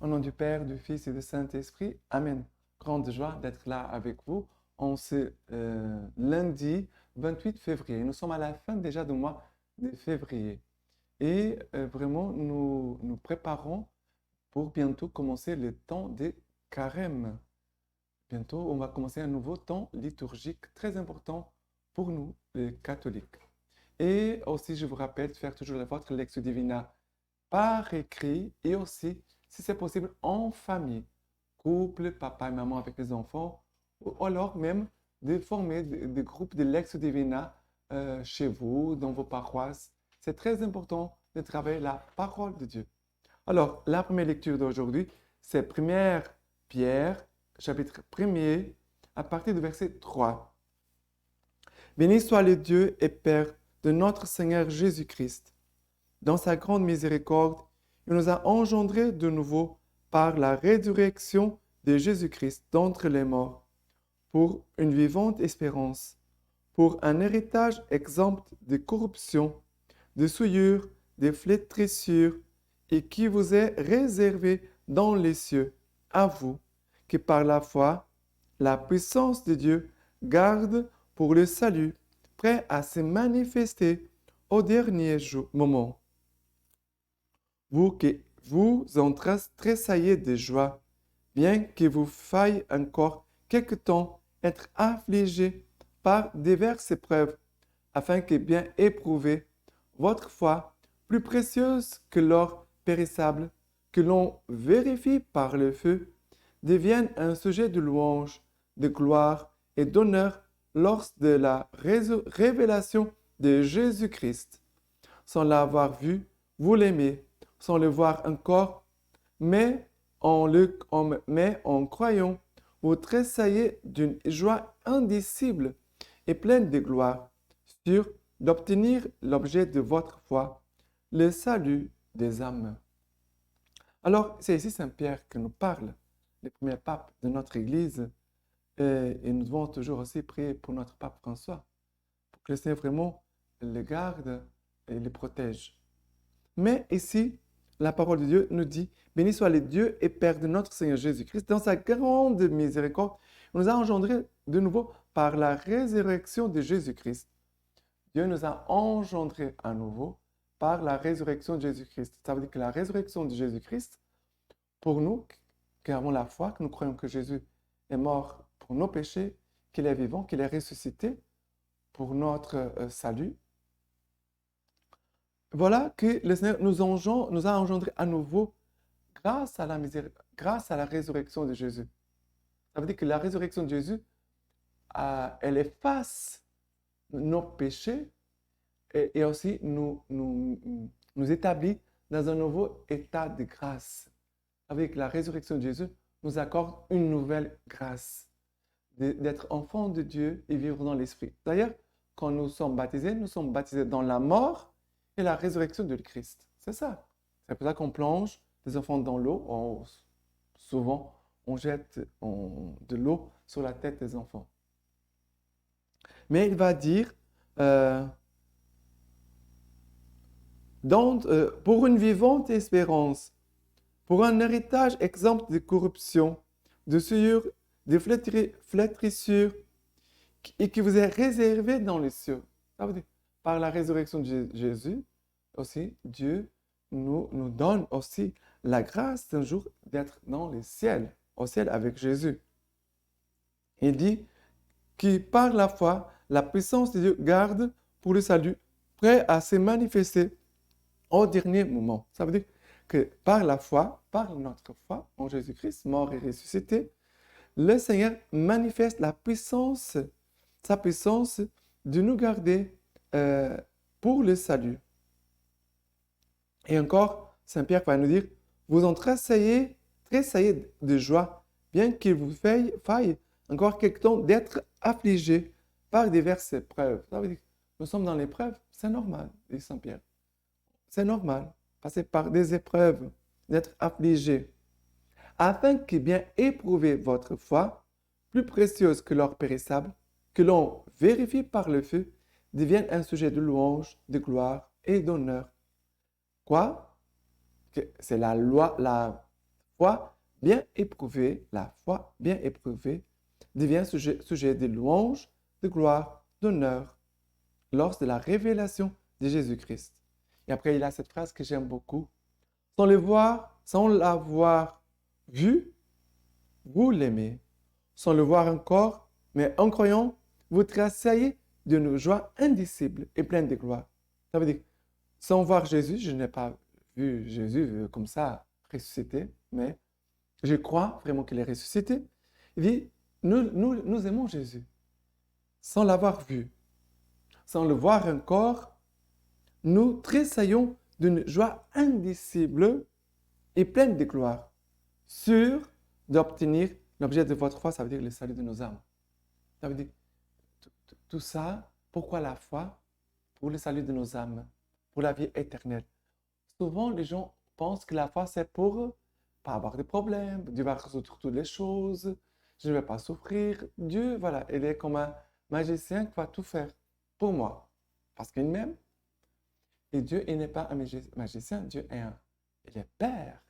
Au nom du Père, du Fils et du Saint-Esprit. Amen. Grande joie d'être là avec vous en ce lundi 28 février. Nous sommes à la fin déjà du mois de février. Et vraiment, nous préparons pour bientôt commencer le temps des carême. Bientôt, on va commencer un nouveau temps liturgique très important pour nous, les catholiques. Et aussi, je vous rappelle de faire toujours votre lectio divina par écrit et aussi, si c'est possible, en famille, couple, papa et maman avec les enfants, ou alors même de former des groupes de lectio divina chez vous, dans vos paroisses. C'est très important de travailler la parole de Dieu. Alors, la première lecture d'aujourd'hui, c'est 1 Pierre, chapitre 1er, à partir du verset 3. Béni soit le Dieu et Père de notre Seigneur Jésus-Christ. Dans sa grande miséricorde, il nous a engendrés de nouveau par la résurrection de Jésus-Christ d'entre les morts, pour une vivante espérance, pour un héritage exempt de corruption, de souillure, de flétrissure, et qui vous est réservé dans les cieux, à vous, qui par la foi, la puissance de Dieu garde pour le salut, prêt à se manifester au dernier moment. Vous qui vous en tressaillez de joie, bien qu'il vous faille encore quelque temps être affligés par diverses épreuves, afin que bien éprouvée, votre foi, plus précieuse que l'or périssable, que l'on vérifie par le feu, devienne un sujet de louange, de gloire et d'honneur lors de la révélation de Jésus-Christ. Sans l'avoir vu, vous l'aimez, sans le voir encore, mais en croyant, vous tressaillez d'une joie indicible et pleine de gloire, sûre d'obtenir l'objet de votre foi, le salut des âmes. Alors, c'est ici Saint Pierre qui nous parle, le premier pape de notre Église, et nous devons toujours aussi prier pour notre pape François, pour que le Seigneur vraiment le garde et le protège. Mais ici, la parole de Dieu nous dit, béni soit le Dieu et Père de notre Seigneur Jésus-Christ, dans sa grande miséricorde, il nous a engendrés de nouveau par la résurrection de Jésus-Christ. Dieu nous a engendrés à nouveau par la résurrection de Jésus-Christ. Ça veut dire que la résurrection de Jésus-Christ, pour nous qui avons la foi, que nous croyons que Jésus est mort pour nos péchés, qu'il est vivant, qu'il est ressuscité pour notre salut, voilà que le Seigneur nous a engendrés à nouveau grâce à la résurrection de Jésus. Ça veut dire que la résurrection de Jésus, elle efface nos péchés et aussi nous établit dans un nouveau état de grâce. Avec la résurrection de Jésus, nous accorde une nouvelle grâce d'être enfants de Dieu et vivre dans l'Esprit. D'ailleurs, quand nous sommes baptisés dans la mort et la résurrection de Christ. C'est ça. C'est pour ça qu'on plonge des enfants dans l'eau. Souvent, on jette de l'eau sur la tête des enfants. Mais il va dire, pour une vivante espérance, pour un héritage exempt de corruption, de souillure, de flétrissure, et qui vous est réservé dans les cieux. Ça veut dire, par la résurrection de Jésus, aussi, Dieu nous donne aussi la grâce d'un jour d'être dans le ciel, au ciel avec Jésus. Il dit que par la foi, la puissance de Dieu garde pour le salut, prêt à se manifester au dernier moment. Ça veut dire que par la foi, par notre foi en Jésus-Christ, mort et ressuscité, le Seigneur manifeste sa puissance de nous garder pour le salut. Et encore, Saint Pierre va nous dire, vous en tressaillez de joie, bien qu'il vous faille encore quelque temps d'être affligés par diverses épreuves. Ça veut dire, nous sommes dans l'épreuve, c'est normal, dit Saint Pierre. C'est normal, passer par des épreuves, d'être affligés, afin que bien éprouver votre foi, plus précieuse que l'or périssable, que l'on vérifie par le feu, devienne un sujet de louange, de gloire et d'honneur. Quoi? C'est la la foi bien éprouvée devient sujet de louange, de gloire, d'honneur lors de la révélation de Jésus-Christ. Et après, il y a cette phrase que j'aime beaucoup. Sans l'avoir vu, vous l'aimez. Sans le voir encore, mais en croyant, vous tressaillez d'une joie indicible et pleine de gloire. Ça veut dire, sans voir Jésus, je n'ai pas vu Jésus comme ça ressuscité, mais je crois vraiment qu'il est ressuscité. Il dit, nous aimons Jésus. Sans l'avoir vu, sans le voir encore, nous tressaillons d'une joie indicible et pleine de gloire, sûrs d'obtenir l'objet de votre foi, ça veut dire le salut de nos âmes. Ça veut dire tout ça, pourquoi la foi? Pour le salut de nos âmes, pour la vie éternelle. Souvent, les gens pensent que la foi, c'est pour pas avoir de problèmes, Dieu va résoudre toutes les choses, je ne vais pas souffrir. Dieu, voilà, il est comme un magicien qui va tout faire pour moi, parce qu'il m'aime. Et Dieu, il n'est pas un magicien, Dieu il est Père.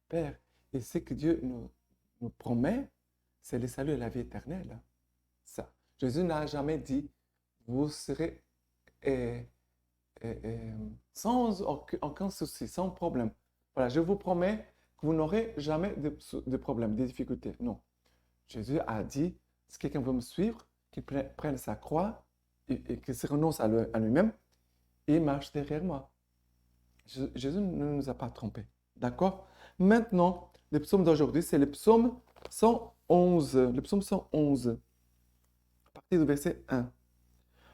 Père. Et ce que Dieu nous promet, c'est le salut et la vie éternelle. Ça. Jésus n'a jamais dit, vous serez sans aucun souci, sans problème. Voilà, je vous promets que vous n'aurez jamais de problème, de difficultés. Non. Jésus a dit, si quelqu'un veut me suivre, qu'il prenne sa croix et qu'il se renonce à lui-même et marche derrière moi. Jésus ne nous a pas trompés. D'accord? Maintenant, le psaume d'aujourd'hui, c'est le psaume 111. Le psaume 111, à partir du verset 1.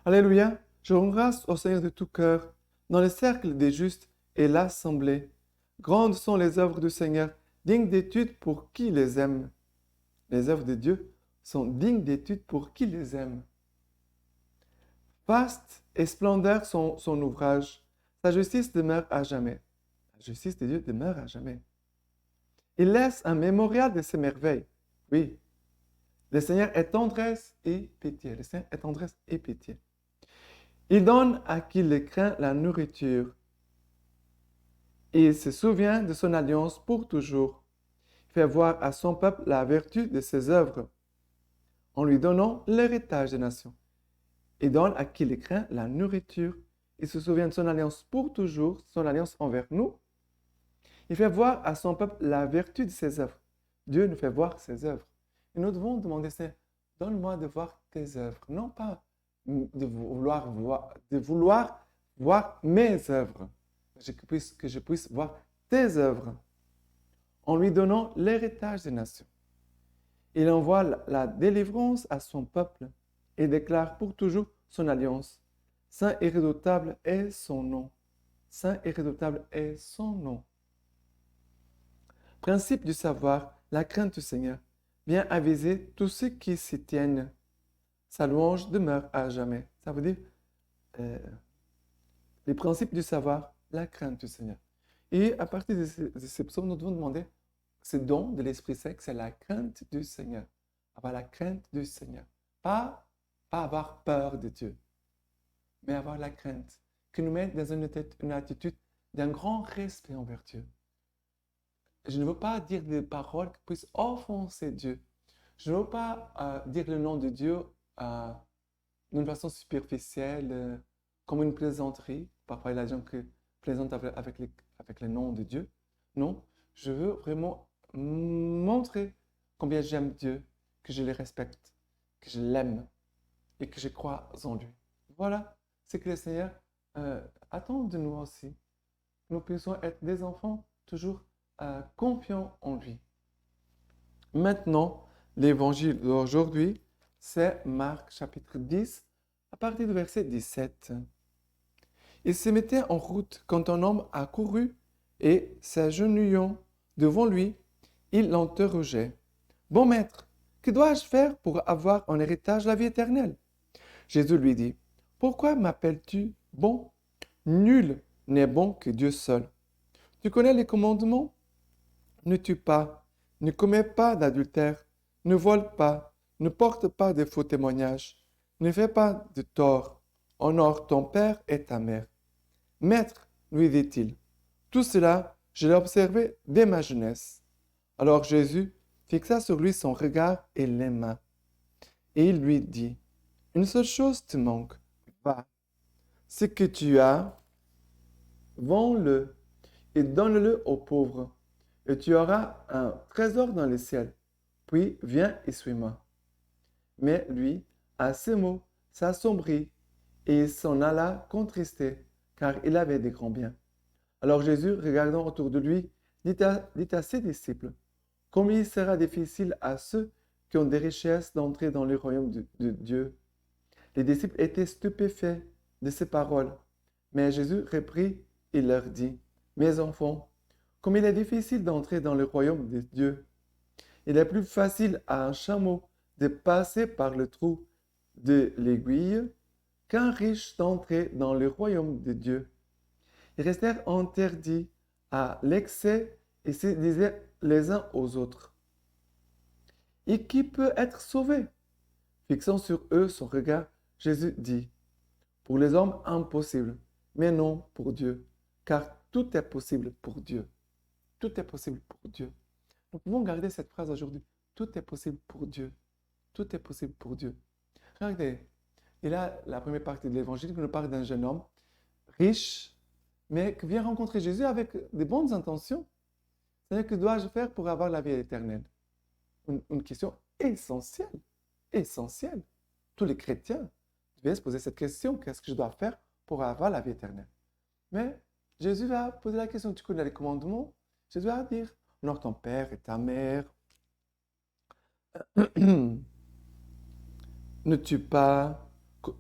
Alléluia, je rends grâce au Seigneur de tout cœur, dans le cercle des justes et l'assemblée. Grandes sont les œuvres du Seigneur, dignes d'étude pour qui les aime. Les œuvres de Dieu sont dignes d'étude pour qui les aime. Vaste et splendeur son ouvrage. Sa justice demeure à jamais. La justice de Dieu demeure à jamais. Il laisse un mémorial de ses merveilles. Oui. Le Seigneur est tendresse et pitié. Le Seigneur est tendresse et pitié. Il donne à qui le craint la nourriture. Et il se souvient de son alliance pour toujours. Il fait voir à son peuple la vertu de ses œuvres, en lui donnant l'héritage des nations. Il donne à qui le craint la nourriture. Il se souvient de son alliance pour toujours, son alliance envers nous. Il fait voir à son peuple la vertu de ses œuvres. Dieu nous fait voir ses œuvres. Et nous devons demander, Seigneur, donne-moi de voir tes œuvres, non pas de vouloir voir mes œuvres, que je puisse voir tes œuvres, en lui donnant l'héritage des nations. Il envoie la délivrance à son peuple et déclare pour toujours son alliance. Saint et redoutable est son nom. Saint et redoutable est son nom. Principe du savoir, la crainte du Seigneur vient aviser tous ceux qui s'y tiennent. Sa louange demeure à jamais. Ça veut dire les principes du savoir, la crainte du Seigneur. Et à partir de ces psaumes, nous devons demander ce don de l'Esprit Saint, c'est la crainte du Seigneur. Avoir la crainte du Seigneur. Pas avoir peur de Dieu, mais avoir la crainte qui nous met dans une attitude d'un grand respect envers Dieu. Je ne veux pas dire des paroles qui puissent offenser Dieu. Je ne veux pas dire le nom de Dieu d'une façon superficielle, comme une plaisanterie. Parfois, il y a des gens qui plaisantent avec le nom de Dieu. Non, je veux vraiment montrer combien j'aime Dieu, que je le respecte, que je l'aime et que je crois en lui. Voilà ce que le Seigneur attend de nous aussi. Nous puissions être des enfants toujours confiants en lui. Maintenant, l'évangile d'aujourd'hui, c'est Marc chapitre 10, à partir du verset 17. Il se mettait en route quand un homme accourut et, s'agenouillant devant lui, il l'interrogeait. « Bon maître, que dois-je faire pour avoir en héritage la vie éternelle ?» Jésus lui dit, « Pourquoi m'appelles-tu bon? Nul n'est bon que Dieu seul. Tu connais les commandements? Ne tue pas, ne commets pas d'adultère, ne vole pas, ne porte pas de faux témoignages, ne fais pas de tort, honore ton père et ta mère. » Maître, lui dit-il, tout cela, je l'ai observé dès ma jeunesse. Alors Jésus fixa sur lui son regard et l'aima. Et il lui dit, une seule chose te manque. Va, ce que tu as, vends-le et donne-le aux pauvres, et tu auras un trésor dans le ciel. Puis viens et suis-moi. Mais lui, à ces mots, s'assombrit et il s'en alla contristé, car il avait des grands biens. Alors Jésus, regardant autour de lui, dit à ses disciples, combien il sera difficile à ceux qui ont des richesses d'entrer dans le royaume de Dieu. Les disciples étaient stupéfaits de ces paroles. Mais Jésus reprit et leur dit, mes enfants, comme il est difficile d'entrer dans le royaume de Dieu, il est plus facile à un chameau de passer par le trou de l'aiguille qu'un riche d'entrer dans le royaume de Dieu. Ils restèrent interdits à l'excès et se disaient les uns aux autres, et qui peut être sauvé? Fixant sur eux son regard, Jésus dit, pour les hommes impossible, mais non pour Dieu, car tout est possible pour Dieu. Tout est possible pour Dieu. Nous pouvons garder cette phrase aujourd'hui. Tout est possible pour Dieu. Tout est possible pour Dieu. Regardez, il y a la première partie de l'évangile qui nous parle d'un jeune homme riche, mais qui vient rencontrer Jésus avec de bonnes intentions. C'est-à-dire, que dois-je faire pour avoir la vie éternelle? Une question essentielle. Essentielle. Tous les chrétiens devaient se poser cette question. Qu'est-ce que je dois faire pour avoir la vie éternelle? Mais Jésus va poser la question. Tu connais les commandements? Jésus va dire, honore ton père et ta mère. Ne tue pas,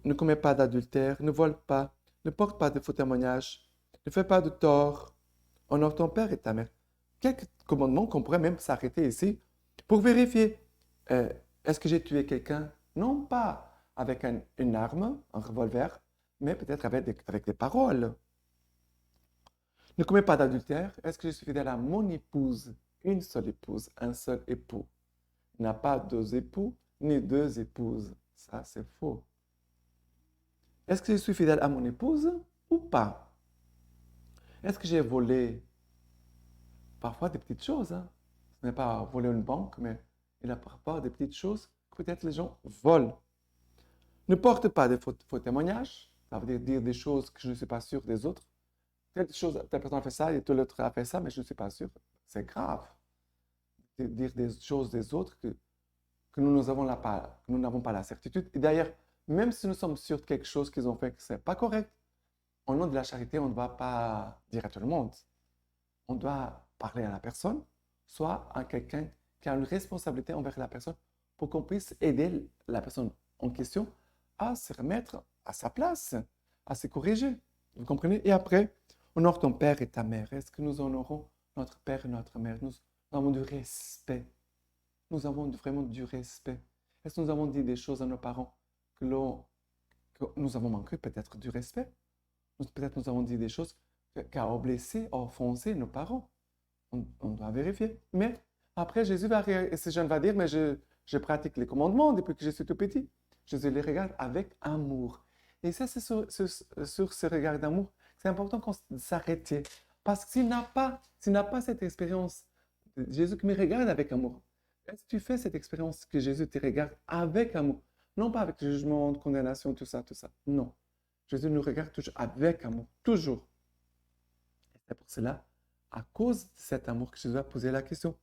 ne commets pas d'adultère, ne vole pas, ne porte pas de faux témoignages, ne fais pas de tort, honore ton père et ta mère. Quelques commandements qu'on pourrait même s'arrêter ici pour vérifier. Est-ce que j'ai tué quelqu'un? Non pas avec une arme, un revolver, mais peut-être avec des paroles. Ne commets pas d'adultère. Est-ce que je suis fidèle à mon épouse? Une seule épouse, un seul époux. Il n'a pas deux époux ni deux épouses. Ça, c'est faux. Est-ce que je suis fidèle à mon épouse ou pas? Est-ce que j'ai volé parfois des petites choses? Ce n'est pas voler une banque, mais il y a parfois des petites choses que peut-être les gens volent. Ne porte pas de faux témoignages. Ça veut dire des choses que je ne suis pas sûr des autres. Telle personne a fait ça et tout l'autre a fait ça, mais je ne suis pas sûr. C'est grave. De dire des choses des autres que nous n'avons pas la certitude. Et d'ailleurs, même si nous sommes sûrs de quelque chose qu'ils ont fait que ce n'est pas correct, au nom de la charité, on ne va pas dire à tout le monde. On doit parler à la personne, soit à quelqu'un qui a une responsabilité envers la personne pour qu'on puisse aider la personne en question à se remettre à sa place, à se corriger. Vous comprenez? Et après, honore ton père et ta mère. Est-ce que nous honorons notre père et notre mère? Nous avons du respect. Nous avons vraiment du respect. Est-ce que nous avons dit des choses à nos parents que nous avons manqué peut-être du respect? Peut-être nous avons dit des choses qui ont blessé, offensé nos parents. On doit vérifier. Mais après, ce jeune va dire, mais je pratique les commandements depuis que je suis tout petit. Jésus les regarde avec amour. Et ça, c'est sur ce regard d'amour, c'est important qu'on s'arrête. Parce que s'il n'a pas cette expérience de Jésus qui me regarde avec amour, est-ce que tu fais cette expérience que Jésus te regarde avec amour? Non pas avec jugement, condamnation, tout ça, tout ça. Non. Jésus nous regarde toujours avec amour, toujours. Et c'est pour cela, à cause de cet amour, que Jésus a posé la question.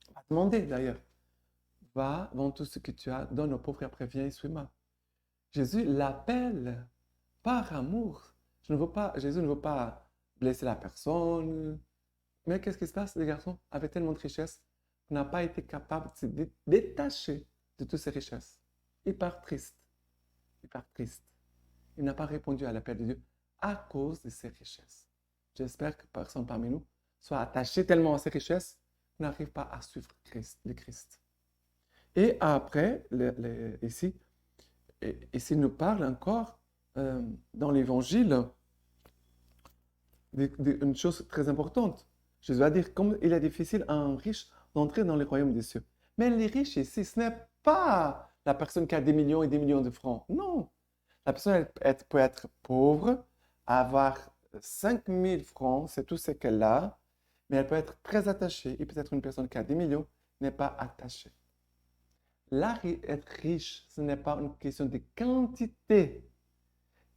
Il va demander d'ailleurs, va, vends tout ce que tu as, donne aux pauvres et après viens et suis-moi. Jésus l'appelle par amour. Jésus ne veut pas blesser la personne. Mais qu'est-ce qui se passe? Le garçon avait tellement de richesses qu'il n'a pas été capable de se détacher de toutes ces richesses. Il part triste. Il part triste. Il n'a pas répondu à l'appel de Dieu à cause de ses richesses. J'espère que personne parmi nous soit attaché tellement à ses richesses qu'il n'arrive pas à suivre le Christ. Et après, ici, il nous parle encore dans l'Évangile d'une chose très importante. Jésus va dire, comme il est difficile à un riche d'entrer dans le royaume des cieux. Mais les riches ici, ce n'est pas la personne qui a des millions et des millions de francs. Non. La personne peut être pauvre, avoir 5 000 francs, c'est tout ce qu'elle a, mais elle peut être très attachée. Et peut-être une personne qui a des millions n'est pas attachée. Être riche, ce n'est pas une question de quantité,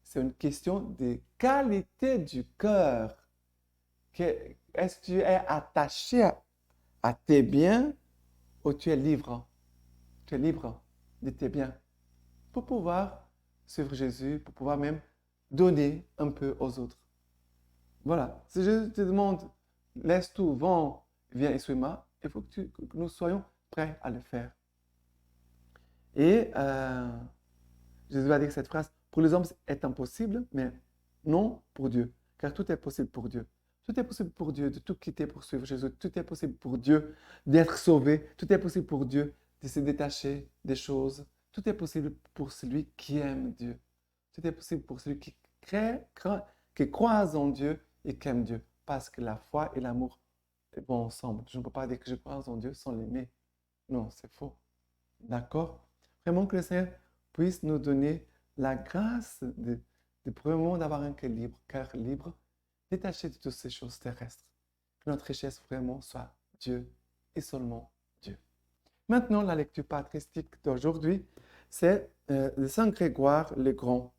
c'est une question de qualité du cœur. Est-ce que tu es attaché à tes biens ou tu es libre? Tu es libre de tes biens pour pouvoir suivre Jésus, pour pouvoir même donner un peu aux autres. Voilà. Si Jésus te demande, laisse tout, vends, viens et suis-moi, il faut que nous soyons prêts à le faire. Et Jésus a dit que cette phrase, pour les hommes, est impossible, mais non pour Dieu, car tout est possible pour Dieu. Tout est possible pour Dieu de tout quitter pour suivre Jésus. Tout est possible pour Dieu d'être sauvé. Tout est possible pour Dieu de se détacher des choses. Tout est possible pour celui qui aime Dieu. Tout est possible pour celui qui croit en Dieu et qui aime Dieu. Parce que la foi et l'amour vont ensemble. Je ne peux pas dire que je crois en Dieu sans l'aimer. Non, c'est faux. D'accord? Vraiment que le Seigneur puisse nous donner la grâce de vraiment d'avoir un cœur libre, détaché de toutes ces choses terrestres. Que notre richesse vraiment soit Dieu et seulement Dieu. Maintenant, la lecture patristique d'aujourd'hui, c'est de Saint Grégoire le Grand.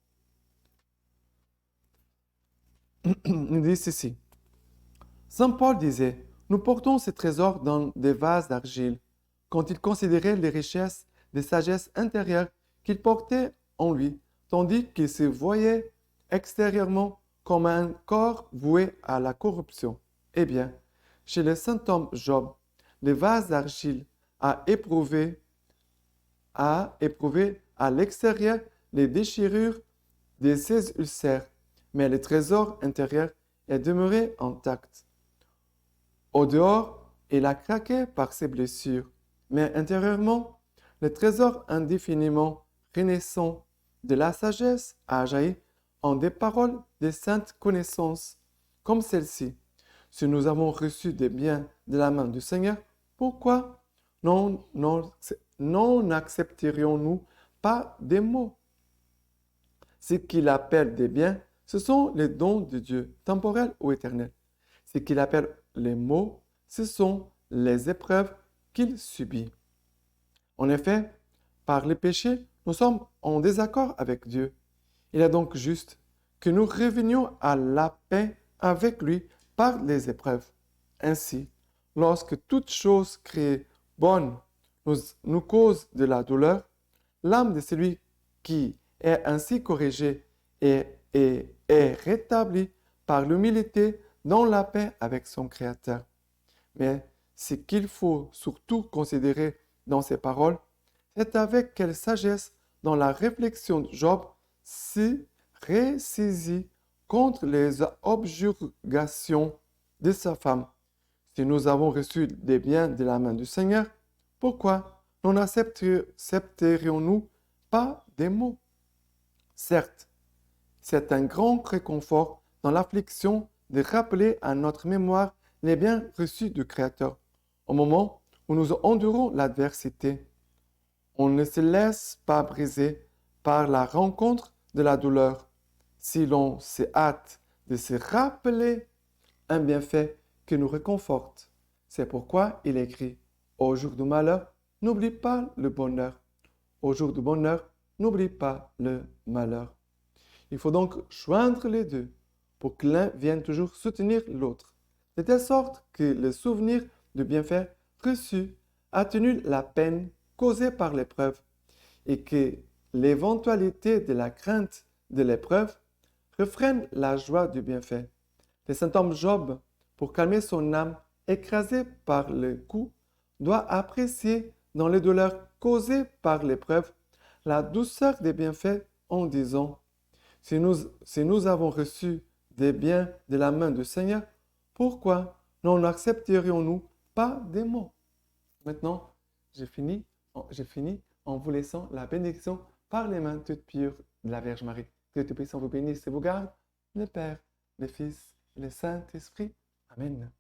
Il dit ceci. Saint Paul disait, nous portons ces trésors dans des vases d'argile, quand il considérait les richesses de sagesse intérieure qu'il portait en lui, tandis qu'il se voyait extérieurement comme un corps voué à la corruption. Eh bien, chez le saint homme Job, le vase d'argile a éprouvé à l'extérieur les déchirures de ses ulcères, mais le trésor intérieur est demeuré intact. Au dehors, il a craqué par ses blessures, mais intérieurement, le trésor indéfiniment renaissant de la sagesse a jailli en des paroles de sainte connaissance, comme celle-ci. Si nous avons reçu des biens de la main du Seigneur, pourquoi non accepterions-nous pas des mots? Ce qu'il appelle des biens, ce sont les dons de Dieu, temporels ou éternels. Ce qu'il appelle les maux, ce sont les épreuves qu'il subit. En effet, par le péché, nous sommes en désaccord avec Dieu. Il est donc juste que nous revenions à la paix avec lui par les épreuves. Ainsi, lorsque toute chose créée bonne nous cause de la douleur, l'âme de celui qui est ainsi corrigé et est rétabli par l'humilité dans la paix avec son Créateur. Mais ce qu'il faut surtout considérer dans ces paroles, c'est avec quelle sagesse dans la réflexion de Job se ressaisit contre les objurgations de sa femme. Si nous avons reçu des biens de la main du Seigneur, pourquoi n'en accepterions-nous pas des maux? Certes, c'est un grand réconfort dans l'affliction de rappeler à notre mémoire les biens reçus du Créateur. Au moment où nous endurons l'adversité, on ne se laisse pas briser par la rencontre de la douleur. Si l'on se hâte de se rappeler un bienfait qui nous réconforte, c'est pourquoi il écrit « Au jour du malheur, n'oublie pas le bonheur. Au jour du bonheur, n'oublie pas le malheur. » Il faut donc joindre les deux pour que l'un vienne toujours soutenir l'autre, de telle sorte que le souvenir du bienfait reçu atténue la peine causée par l'épreuve et que l'éventualité de la crainte de l'épreuve refrène la joie du bienfait. Le saint homme Job, pour calmer son âme écrasée par le coup, doit apprécier dans les douleurs causées par l'épreuve la douceur des bienfaits en disant « Si nous avons reçu des biens de la main du Seigneur, pourquoi n'en accepterions-nous pas des maux ?» Maintenant, j'ai fini en vous laissant la bénédiction par les mains toutes pures de la Vierge Marie. Que Dieu Tout-Puissant vous bénisse et vous garde, le Père, le Fils et le Saint-Esprit. Amen.